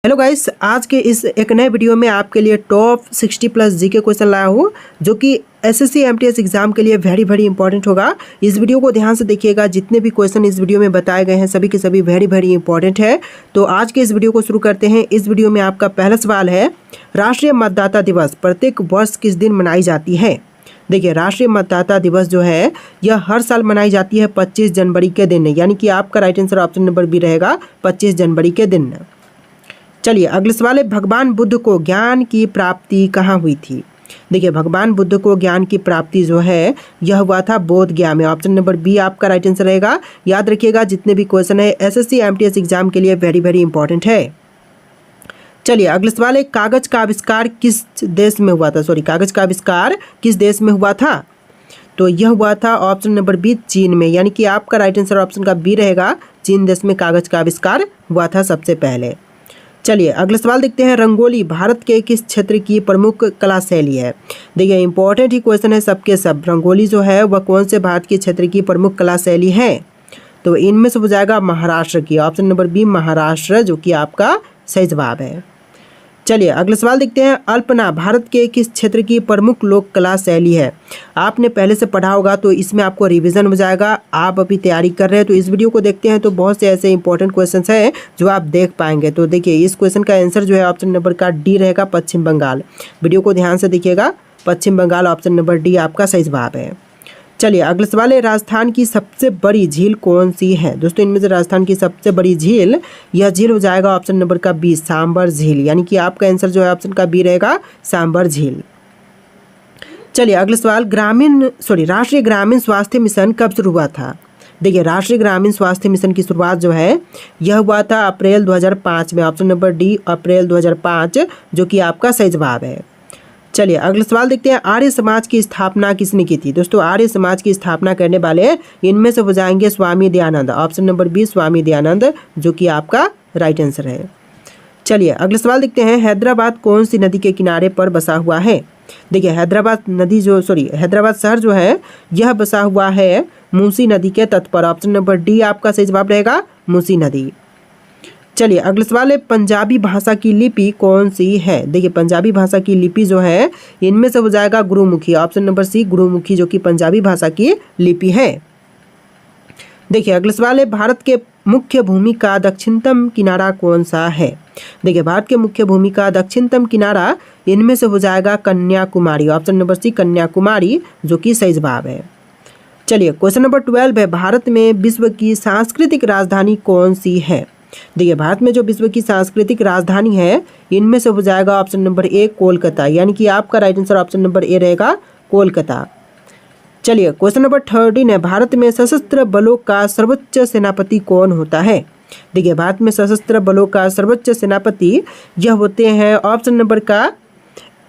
Hello guys, आज के इस एक नए वीडियो में आपके लिए टॉप 60 प्लस जीके क्वेश्चन लाया हूँ जो कि एसएससी एमटीएस एग्जाम के लिए वेरी इंपॉर्टेंट होगा। इस वीडियो को ध्यान से देखिएगा। जितने भी क्वेश्चन इस वीडियो में बताए गए हैं सभी के सभी वेरी इंपॉर्टेंट है। तो आज के इस वीडियो को शुरू करते हैं। इस वीडियो में आपका पहला सवाल है, राष्ट्रीय मतदाता दिवस प्रत्येक वर्ष किस दिन मनाई जाती है। देखिए, राष्ट्रीय मतदाता दिवस जो है यह हर साल मनाई जाती है 25 जनवरी के दिन, यानी कि आपका right answer option number B रहेगा 25 जनवरी के दिन। चलिए अगले सवाल है, भगवान बुद्ध को ज्ञान की प्राप्ति कहाँ हुई थी। देखिए, भगवान बुद्ध को ज्ञान की प्राप्ति जो है यह हुआ था बोध गया में। ऑप्शन नंबर बी आपका राइट आंसर रहेगा। याद रखिएगा, जितने भी क्वेश्चन है एसएससी एमटीएस एग्जाम के लिए वेरी इंपॉर्टेंट है। चलिए अगले सवाल है, कागज का आविष्कार किस देश में हुआ था। कागज का आविष्कार किस देश में हुआ था। तो यह हुआ था ऑप्शन नंबर बी चीन में, यानी कि आपका राइट आंसर ऑप्शन का बी रहेगा। चीन देश में कागज का आविष्कार हुआ था सबसे पहले। चलिए अगले सवाल देखते हैं, रंगोली भारत के किस क्षेत्र की प्रमुख कला शैली है। देखिए, इंपॉर्टेंट ही क्वेश्चन है सबके सब। रंगोली जो है वह कौन से भारत के क्षेत्र की प्रमुख कला शैली है। तो इनमें से हो जाएगा महाराष्ट्र की। ऑप्शन नंबर बी महाराष्ट्र जो कि आपका सही जवाब है। चलिए अगले सवाल देखते हैं, अल्पना भारत के किस क्षेत्र की प्रमुख लोक कला शैली है। आपने पहले से पढ़ा होगा तो इसमें आपको रिवीजन हो जाएगा। आप अभी तैयारी कर रहे हैं तो इस वीडियो को देखते हैं तो बहुत से ऐसे इंपॉर्टेंट क्वेश्चंस हैं जो आप देख पाएंगे। तो देखिए, इस क्वेश्चन का आंसर जो है ऑप्शन नंबर का डी रहेगा, पश्चिम बंगाल। वीडियो को ध्यान से देखिएगा, पश्चिम बंगाल ऑप्शन नंबर डी आपका सही जवाब है। चलिए अगले सवाल है, राजस्थान की सबसे बड़ी झील कौन सी है। दोस्तों, इनमें से राजस्थान की सबसे बड़ी झील, यह झील हो जाएगा ऑप्शन नंबर का बी सांबर झील, यानी कि आपका आंसर जो है ऑप्शन का बी रहेगा सांबर झील। चलिए अगले सवाल, राष्ट्रीय ग्रामीण स्वास्थ्य मिशन कब शुरू हुआ था। देखिए, राष्ट्रीय ग्रामीण स्वास्थ्य मिशन की शुरुआत जो है यह हुआ था अप्रैल 2005 में। ऑप्शन नंबर डी अप्रैल 2005 जो कि आपका सही जवाब है। चलिए अगले सवाल देखते हैं, आर्य समाज की स्थापना किसने की थी। दोस्तों, आर्य समाज की स्थापना करने वाले इनमें से हो जाएंगे Swami Dayanand. Option number B Swami Dayanand जो कि आपका राइट आंसर है। चलिए अगले सवाल देखते हैं, हैदराबाद कौन सी नदी के किनारे पर बसा हुआ है। देखिए, हैदराबाद शहर जो है यह बसा हुआ है मूसी नदी के तट पर। ऑप्शन नंबर डी आपका सही जवाब रहेगा, मूसी नदी। चलिए अगले सवाल है, पंजाबी भाषा की लिपि कौन सी है। देखिए, पंजाबी भाषा की लिपि जो है इनमें से हो जाएगा Gurmukhi. Option number C Gurmukhi जो कि पंजाबी भाषा की लिपि है। देखिए अगले सवाल है, भारत के मुख्य भूमि का दक्षिणतम किनारा कौन सा है। देखिए, भारत के मुख्य भूमि का दक्षिणतम किनारा इनमें से हो जाएगा Kanyakumari. Option number C Kanyakumari जो कि सही जवाब है। चलिए क्वेश्चन नंबर 12 है, भारत में विश्व की सांस्कृतिक राजधानी कौन सी है। देखिए, भारत में जो विश्व की सांस्कृतिक राजधानी है इनमें से हो जाएगा ऑप्शन नंबर ए कोलकाता, यानी कि आपका right answer option number A रहेगा कोलकाता। चलिए क्वेश्चन नंबर 13 है, भारत में सशस्त्र बलों का सर्वोच्च सेनापति कौन होता है। देखिए, भारत में सशस्त्र बलों का सर्वोच्च सेनापति यह होते हैं ऑप्शन नंबर का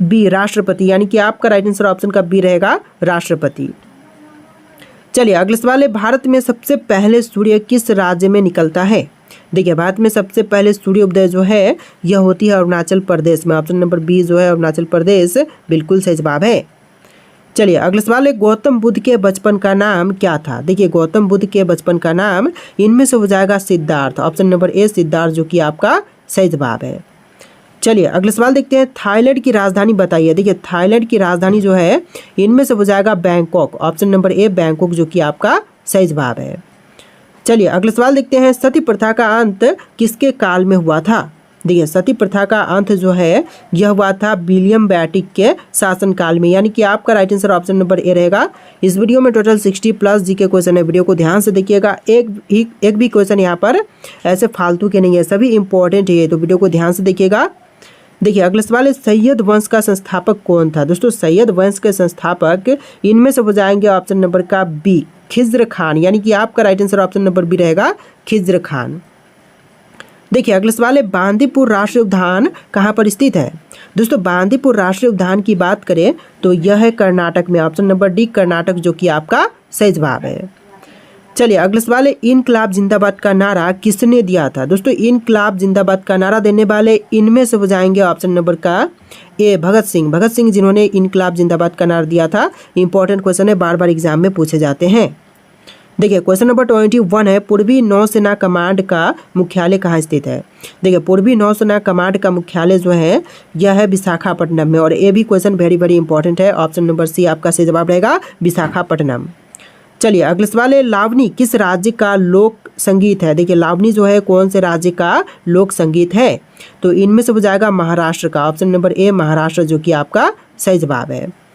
बी राष्ट्रपति, यानी कि आपका राइट आंसर ऑप्शन का बी रहेगा राष्ट्रपति। चलिए अगले सवाल है, भारत में सबसे पहले सूर्य किस राज्य में निकलता है। देखिए, भारत में सबसे पहले सूर्योदय जो है यह होती है अरुणाचल प्रदेश में। ऑप्शन नंबर बी जो है अरुणाचल प्रदेश बिल्कुल सही जवाब है। चलिए अगले सवाल है, गौतम बुद्ध के बचपन का नाम क्या था। देखिए, गौतम बुद्ध के बचपन का नाम इनमें से हो जाएगा Siddharth. Option number A Siddharth जो कि आपका सही जवाब है। चलिए अगले सवाल देखते हैं, थाईलैंड की राजधानी बताइए। देखिए, थाईलैंड की राजधानी जो है इनमें से हो जाएगा Bangkok. Option number A Bangkok जो कि आपका सही जवाब है। चलिए अगले सवाल देखते हैं, सती प्रथा का अंत किसके काल में हुआ था। देखिए, सती प्रथा का अंत जो है यह हुआ था विलियम बेंटिक के शासनकाल में, यानी कि आपका right answer option number A रहेगा। इस वीडियो में टोटल 60 प्लस जी के क्वेश्चन है। वीडियो को ध्यान से देखिएगा, एक भी क्वेश्चन यहाँ पर ऐसे फालतू के नहीं है, सभी इंपॉर्टेंट है, तो वीडियो को ध्यान से देखिएगा। देखिए अगले सवाल है, सैयद वंश का संस्थापक कौन था। दोस्तों, सैयद वंश के संस्थापक इनमें से हो जाएंगे ऑप्शन नंबर का बी खिज्र खान, यानी कि आपका right answer option number B रहेगा खिज्र खान। देखिए अगले सवाल है, बांदीपुर राष्ट्रीय उद्यान कहाँ पर स्थित है। दोस्तों, बांदीपुर राष्ट्रीय उद्यान की बात करें तो यह है कर्नाटक में। ऑप्शन नंबर डी कर्नाटक जो कि आपका सही जवाब है। चलिए अगले सवाल है, इनकलाब जिंदाबाद का नारा किसने दिया था। दोस्तों, इनकलाब जिंदाबाद का नारा देने वाले इनमें से हो जाएंगे ऑप्शन नंबर का ए भगत सिंह जिन्होंने इनकलाब जिंदाबाद का नारा दिया था। इंपॉर्टेंट क्वेश्चन है, बार बार एग्जाम में पूछे जाते हैं। देखिए क्वेश्चन नंबर 21 है, पूर्वी नौसेना कमांड का मुख्यालय कहाँ स्थित है। देखिए पूर्वी नौसेना कमांड का मुख्यालय जो है यह है विशाखापट्टनम में, और ये भी क्वेश्चन वेरी वेरी इंपॉर्टेंट है। ऑप्शन नंबर सी आपका सही जवाब रहेगा विशाखापट्टनम। चलिए अगले सवाल है, लावनी किस राज्य का लोक संगीत है। देखिए लावनी जो है कौन से राज्य का लोक संगीत है, तो इनमें से हो जाएगा महाराष्ट्र का। ऑप्शन नंबर ए महाराष्ट्र जो कि आपका सही जवाब है।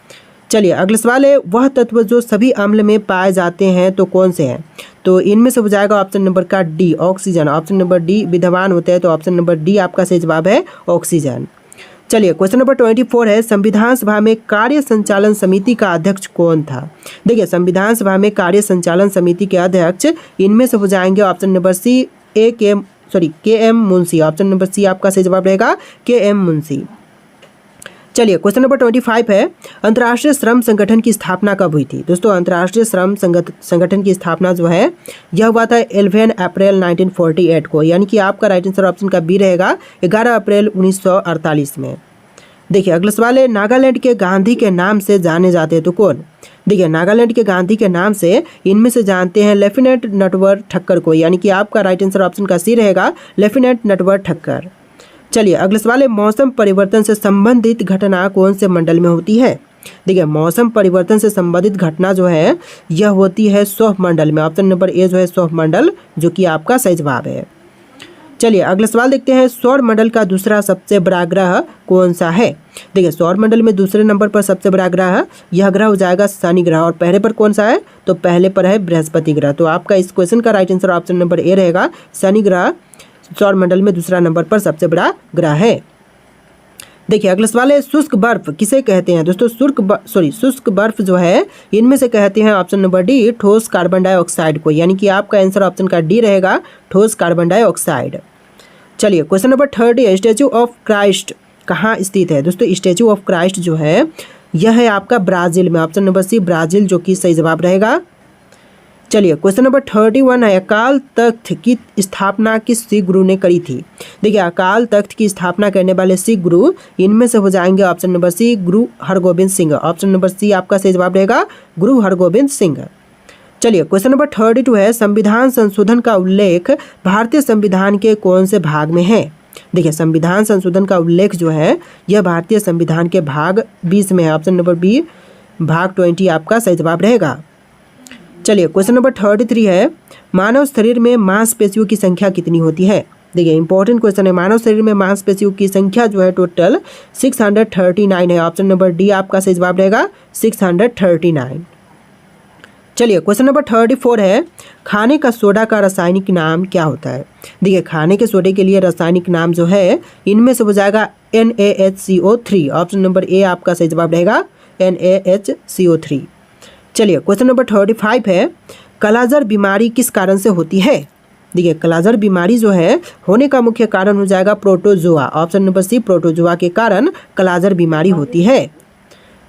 चलिए अगला सवाल है, वह तत्व जो सभी अम्ल में पाए जाते हैं तो कौन से हैं, तो इनमें से हो जाएगा ऑप्शन नंबर का D oxygen. Option number D विद्यमान होते हैं, तो ऑप्शन नंबर डी आपका सही जवाब है ऑक्सीजन। चलिए क्वेश्चन नंबर 24 है, संविधान सभा में कार्य संचालन समिति का अध्यक्ष कौन था। देखिए संविधान सभा में कार्य संचालन समिति के अध्यक्ष इनमें से हो जाएंगे option number C K M Munshi. Option number C आपका सही जवाब रहेगा के एम मुंशी। चलिए क्वेश्चन नंबर 25 है, अंतर्राष्ट्रीय श्रम संगठन की स्थापना कब हुई थी। दोस्तों अंतर्राष्ट्रीय श्रम संगठन की स्थापना जो है यह हुआ था 11 अप्रैल 1948 को, यानी कि आपका राइट आंसर ऑप्शन का बी रहेगा 11 अप्रैल 1948 में। देखिए अगला सवाल है, नागालैंड के गांधी के नाम से जाने जाते हैं तो कौन। देखिए नागालैंड के गांधी के नाम से इनमें से जानते हैं लेफ्टिनेंट नटवर ठक्कर को, यानी कि आपका राइट आंसर ऑप्शन का सी रहेगा लेफ्टिनेंट नटवर ठक्कर। चलिए अगले सवाल है, मौसम परिवर्तन से संबंधित घटना कौन से मंडल में होती है। देखिए मौसम परिवर्तन से संबंधित घटना जो है यह होती है सौर मंडल में। ऑप्शन नंबर ए जो है सौर मंडल जो कि आपका सही जवाब है। चलिए अगला सवाल देखते हैं, सौर मंडल का दूसरा सबसे बड़ा ग्रह कौन सा है। देखिए सौर मंडल में दूसरे नंबर पर सबसे बड़ा ग्रह यह ग्रह हो जाएगा शनि ग्रह, और पहले पर कौन सा है, तो पहले पर है बृहस्पति ग्रह। तो आपका इस क्वेश्चन का right answer option number A रहेगा, शनि ग्रह सौर मंडल में दूसरा नंबर पर सबसे बड़ा ग्रह है। देखिए अगला सवाल है, शुष्क बर्फ किसे कहते हैं। दोस्तों शुष्क बर्फ जो है इनमें से कहते हैं ऑप्शन नंबर डी ठोस कार्बन डाइऑक्साइड को, यानी कि आपका आंसर ऑप्शन का डी रहेगा ठोस कार्बन डाइऑक्साइड। चलिए question number 30, statue of Christ कहाँ स्थित है। दोस्तों स्टैचू ऑफ क्राइस्ट जो है यह है आपका ब्राज़ील में। ऑप्शन नंबर सी ब्राज़ील जो कि सही जवाब रहेगा। चलिए क्वेश्चन नंबर 31 है, अकाल तख्त की स्थापना किस सिख गुरु ने करी थी। देखिए अकाल तख्त की स्थापना करने वाले सिख गुरु इनमें से हो जाएंगे option number C Guru Hargobind Singh. Option number C आपका सही जवाब रहेगा गुरु हरगोबिंद सिंह। चलिए क्वेश्चन नंबर 32 है, संविधान संशोधन का उल्लेख भारतीय संविधान के कौन से भाग में है। देखिए संविधान संशोधन का उल्लेख जो है यह भारतीय संविधान के भाग 20 में है। ऑप्शन नंबर बी भाग 20 आपका सही जवाब रहेगा। चलिए क्वेश्चन नंबर 33 है, मानव शरीर में मांसपेशियों की संख्या कितनी होती है। देखिए इंपॉर्टेंट क्वेश्चन है, मानव शरीर में मांसपेशियों की संख्या जो है टोटल 639 है। ऑप्शन नंबर डी आपका सही जवाब रहेगा 639। चलिए क्वेश्चन नंबर 34 है, खाने का सोडा का रासायनिक नाम क्या होता है। देखिए खाने के सोडे के लिए रासायनिक नाम जो है इनमें से हो जाएगा NaHCO3। ऑप्शन नंबर ए आपका सही जवाब रहेगा NaHCO3। चलिए क्वेश्चन नंबर 35 है, कालाजार बीमारी किस कारण से होती है। देखिए कालाजार बीमारी जो है होने का मुख्य कारण हो जाएगा protozoa. Option number C protozoa के कारण कालाजार बीमारी होती है।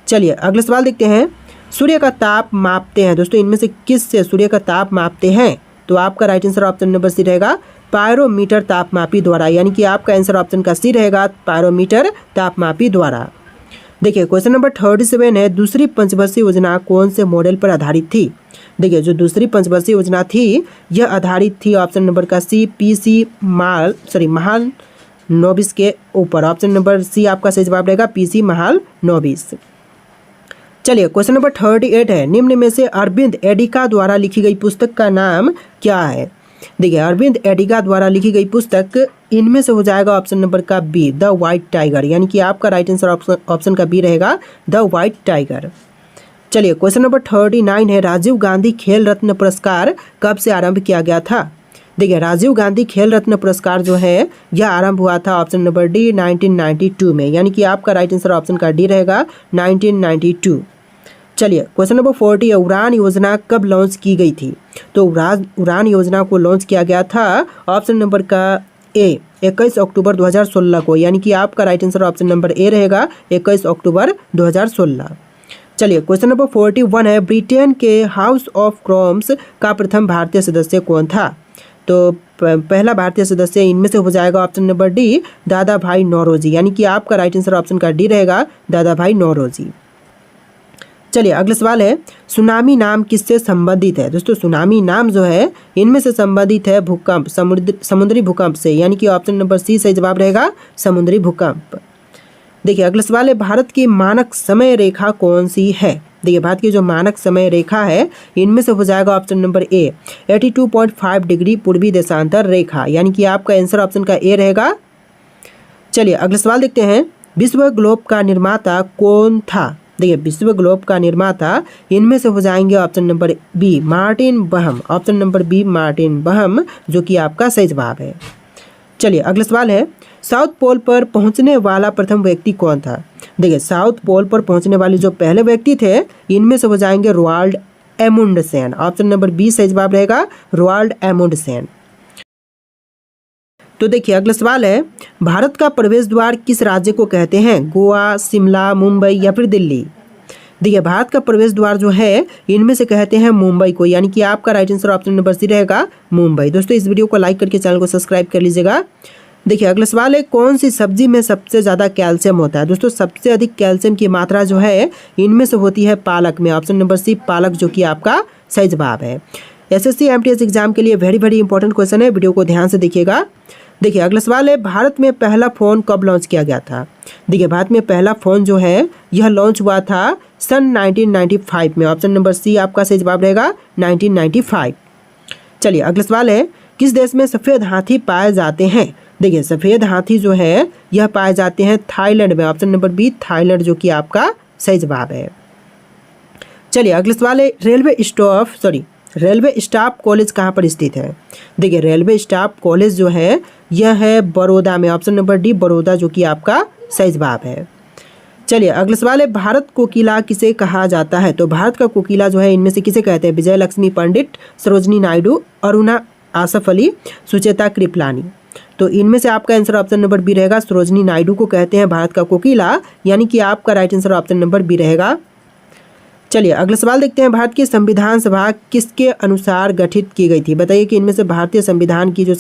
चलिए अगला सवाल देखते हैं, सूर्य का ताप मापते हैं। दोस्तों इनमें से किस से सूर्य का ताप मापते हैं, तो आपका right answer option number C रहेगा पायरोमीटर तापमापी द्वारा, यानी कि आपका आंसर ऑप्शन का सी रहेगा पायरोमीटर तापमापी द्वारा। देखिए क्वेश्चन नंबर 37 है, दूसरी पंचवर्षीय योजना कौन से मॉडल पर आधारित थी। देखिए जो दूसरी पंचवर्षीय योजना थी यह आधारित थी ऑप्शन नंबर का सी पीसी महालनोबिस के ऊपर। ऑप्शन नंबर सी आपका सही जवाब रहेगा पीसी महालनोबिस। चलिए क्वेश्चन नंबर 38 है, निम्न में से अरविंद एडिका द्वारा लिखी गई पुस्तक का नाम क्या है। देखिए अरविंद एडिका द्वारा लिखी गई पुस्तक इनमें से हो जाएगा ऑप्शन नंबर का बी द व्हाइट टाइगर, यानी कि आपका राइट आंसर ऑप्शन का बी रहेगा द व्हाइट टाइगर। चलिए क्वेश्चन नंबर 39 है, राजीव गांधी खेल रत्न पुरस्कार कब से आरंभ किया गया था। देखिए राजीव गांधी खेल रत्न पुरस्कार जो है यह आरंभ हुआ था ऑप्शन नंबर डी 1992 में, यानी कि आपका राइट आंसर ऑप्शन का डी रहेगा 1992। चलिए क्वेश्चन नंबर 40 है, उड़ान योजना कब लॉन्च की गई थी। तो उड़ान योजना को लॉन्च किया गया था ऑप्शन नंबर का ए 21 अक्टूबर 2016 को, यानी कि आपका right answer option number A रहेगा 21 अक्टूबर 2016। चलिए क्वेश्चन नंबर 41 है, ब्रिटेन के हाउस ऑफ कॉमन्स का प्रथम भारतीय सदस्य कौन था। तो पहला भारतीय सदस्य इनमें से हो जाएगा ऑप्शन नंबर डी दादा भाई नौरोजी, यानी कि आपका राइट आंसर ऑप्शन का डी रहेगा दादा भाई नौरोजी। चलिए अगला सवाल है, सुनामी नाम किससे संबंधित है? दोस्तों सुनामी नाम जो है इनमें से संबंधित है भूकंप, समुद्री भूकंप से, यानी कि ऑप्शन नंबर सी सही जवाब रहेगा, समुद्री भूकंप। देखिए अगला सवाल है, भारत की मानक समय रेखा कौन सी है? देखिए भारत की जो मानक समय रेखा है इनमें से हो जाएगा ऑप्शन नंबर ए 82.5 डिग्री पूर्वी देशांतर रेखा, यानी कि आपका आंसर ऑप्शन का ए रहेगा। चलिए अगला सवाल देखते हैं, विश्व ग्लोब का निर्माता कौन था? देखिए विश्व ग्लोब का निर्माता इनमें से हो जाएंगे ऑप्शन नंबर बी मार्टिन बहम, ऑप्शन नंबर बी मार्टिन बहम, जो कि आपका सही जवाब है। चलिए अगला सवाल है, साउथ पोल पर पहुंचने वाला प्रथम व्यक्ति कौन था? देखिए साउथ पोल पर पहुंचने वाले जो पहले व्यक्ति थे इनमें से हो जाएंगे रोआल्ड एमुंडसेन, ऑप्शन नंबर बी सही जवाब रहेगा, रोआल्ड एमुंडसेन। तो देखिए अगला सवाल है, भारत का प्रवेश द्वार किस राज्य को कहते हैं? गोवा, शिमला, मुंबई या फिर दिल्ली? देखिए भारत का प्रवेश द्वार जो है इनमें से कहते हैं मुंबई को, यानी कि आपका right answer option number C रहेगा, मुंबई। दोस्तों इस वीडियो को लाइक करके चैनल को सब्सक्राइब कर लीजिएगा। देखिए अगला सवाल है, कौन सी सब्जी में सबसे ज़्यादा कैल्शियम होता है? दोस्तों सबसे अधिक कैल्शियम की मात्रा जो है इनमें से होती है पालक में, ऑप्शन नंबर सी पालक, जो कि आपका सही जवाब है। एसएससी एमटीएस एग्जाम के लिए वेरी इंपॉर्टेंट क्वेश्चन है, वीडियो को ध्यान से देखिएगा। देखिए अगला सवाल है, भारत में पहला फ़ोन कब लॉन्च किया गया था? देखिए भारत में पहला फ़ोन जो है यह लॉन्च हुआ था सन 1995 में, ऑप्शन नंबर सी आपका सही जवाब रहेगा, 1995। चलिए अगला सवाल है, किस देश में सफ़ेद हाथी पाए जाते हैं? देखिए सफ़ेद हाथी जो है यह पाए जाते हैं थाईलैंड में, ऑप्शन नंबर बी थाईलैंड, जो कि आपका सही जवाब है। चलिए अगला सवाल है, रेलवे स्टाफ कॉलेज कहाँ पर स्थित है? देखिए रेलवे स्टाफ कॉलेज जो है यह है बड़ौदा में, ऑप्शन नंबर डी बड़ौदा, जो कि आपका सही जवाब है। चलिए अगला सवाल है, भारत कोकिला किसे कहा जाता है? तो भारत का कोकिला जो है इनमें से किसे कहते हैं? विजय लक्ष्मी पंडित, सरोजनी नायडू, अरुणा आसफ अली, सुचेता कृपलानी। तो इनमें से आपका आंसर ऑप्शन नंबर बी रहेगा, सरोजनी नायडू को कहते हैं भारत का कोकिला, यानी कि आपका right answer option number B रहेगा। चलिए अगला सवाल देखते हैं, भारत की संविधान सभा किसके अनुसार गठित की गई थी? बताइए कि इनमें से भारतीय संविधान की जो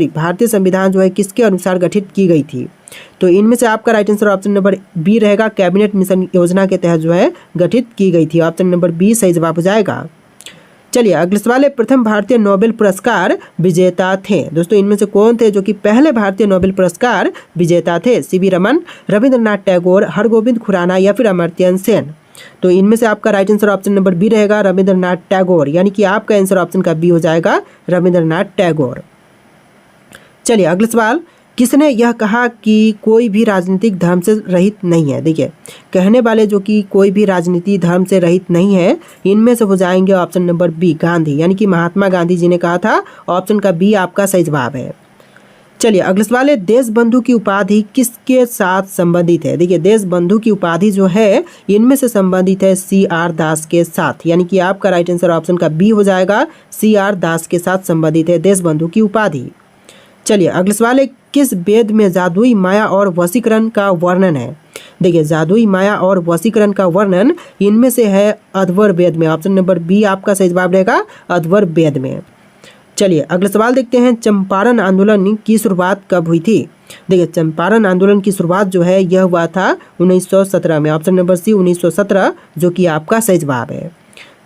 भारतीय संविधान जो है किसके अनुसार गठित की गई थी? तो इनमें से आपका right answer option number B रहेगा, कैबिनेट मिशन योजना के तहत जो है गठित की गई थी, ऑप्शन नंबर बी सही जवाब हो जाएगा। चलिए अगला सवाल है, प्रथम भारतीय नोबेल पुरस्कार विजेता थे? दोस्तों इनमें से कौन थे जो कि पहले भारतीय नोबेल पुरस्कार विजेता थे? सीवी रमन, रविंद्रनाथ टैगोर, हरगोविंद खुराना या फिर अमर्त्य सेन? तो इनमें से आपका right answer option number B रहेगा, रविंद्रनाथ टैगोर, यानी कि आपका आंसर ऑप्शन का बी हो जाएगा, रविंद्रनाथ टैगोर। चलिए अगला सवाल, किसने यह कहा कि कोई भी राजनीतिक धर्म से रहित नहीं है? देखिए कहने वाले जो कि कोई भी राजनीति धर्म से रहित नहीं है इनमें से हो जाएंगे ऑप्शन नंबर बी गांधी, यानी कि महात्मा गांधी जी ने कहा था, ऑप्शन का बी आपका सही जवाब है। चलिए अगला सवाल है, देश बंधु की उपाधि किसके साथ संबंधित है? देखिए देश बंधु की उपाधि जो है इनमें से संबंधित है CR दास के साथ, यानी कि आपका राइट आंसर ऑप्शन का बी हो जाएगा, CR दास के साथ संबंधित है देश बंधु की उपाधि। चलिए अगला सवाल है, किस वेद में जादुई माया और वशीकरण का वर्णन है? देखिए जादुई माया और वशीकरण का वर्णन इनमें से है अध्वर वेद में, ऑप्शन नंबर बी आपका सही जवाब रहेगा, अध्वर वेद में। चलिए अगला सवाल देखते हैं, चंपारण आंदोलन की शुरुआत कब हुई थी? देखिए चंपारण आंदोलन की शुरुआत जो है यह हुआ था 1917 में, ऑप्शन नंबर सी 1917, जो कि आपका सही जवाब है।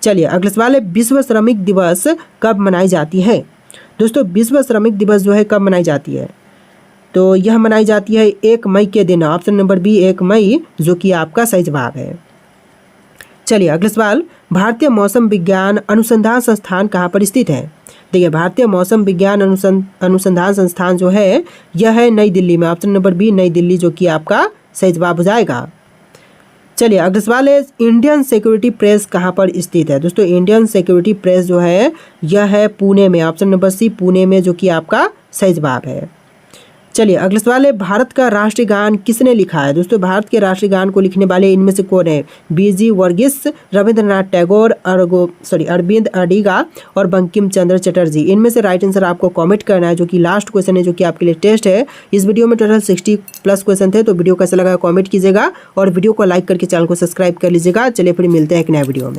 चलिए अगला सवाल है, विश्व श्रमिक दिवस कब मनाई जाती है? दोस्तों विश्व श्रमिक दिवस जो है कब मनाई जाती है? तो यह मनाई जाती है 1 मई के दिन, ऑप्शन नंबर बी 1 मई, जो कि आपका सही जवाब है। चलिए अगला सवाल, भारतीय मौसम विज्ञान अनुसंधान संस्थान कहाँ पर स्थित है? देखिए भारतीय मौसम विज्ञान अनुसंधान संस्थान जो है यह है नई दिल्ली में, ऑप्शन नंबर बी नई दिल्ली, जो कि आपका सही जवाब हो जाएगा। चलिए अगला सवाल है, इंडियन सिक्योरिटी प्रेस कहाँ पर स्थित है? दोस्तों इंडियन सिक्योरिटी प्रेस जो है यह है पुणे में, ऑप्शन नंबर सी पुणे में, जो कि आपका सही जवाब है। चलिए अगला सवाल है, भारत का राष्ट्रीय गान किसने लिखा है? दोस्तों भारत के राष्ट्रीय गान को लिखने वाले इनमें से कौन है? BG वर्गीस, रविंद्रनाथ टैगोर, अरविंद अडिगा और बंकिम चंद्र चटर्जी। इनमें से राइट आंसर आपको कमेंट करना है, जो कि लास्ट क्वेश्चन है, जो कि आपके लिए टेस्ट है। इस वीडियो में टोटल 60+ क्वेश्चन थे, तो वीडियो कैसा लगा कॉमेंट कीजिएगा और वीडियो को लाइक करके चैनल को सब्सक्राइब कर लीजिएगा। चलिए फिर मिलते हैं एक नया वीडियो में।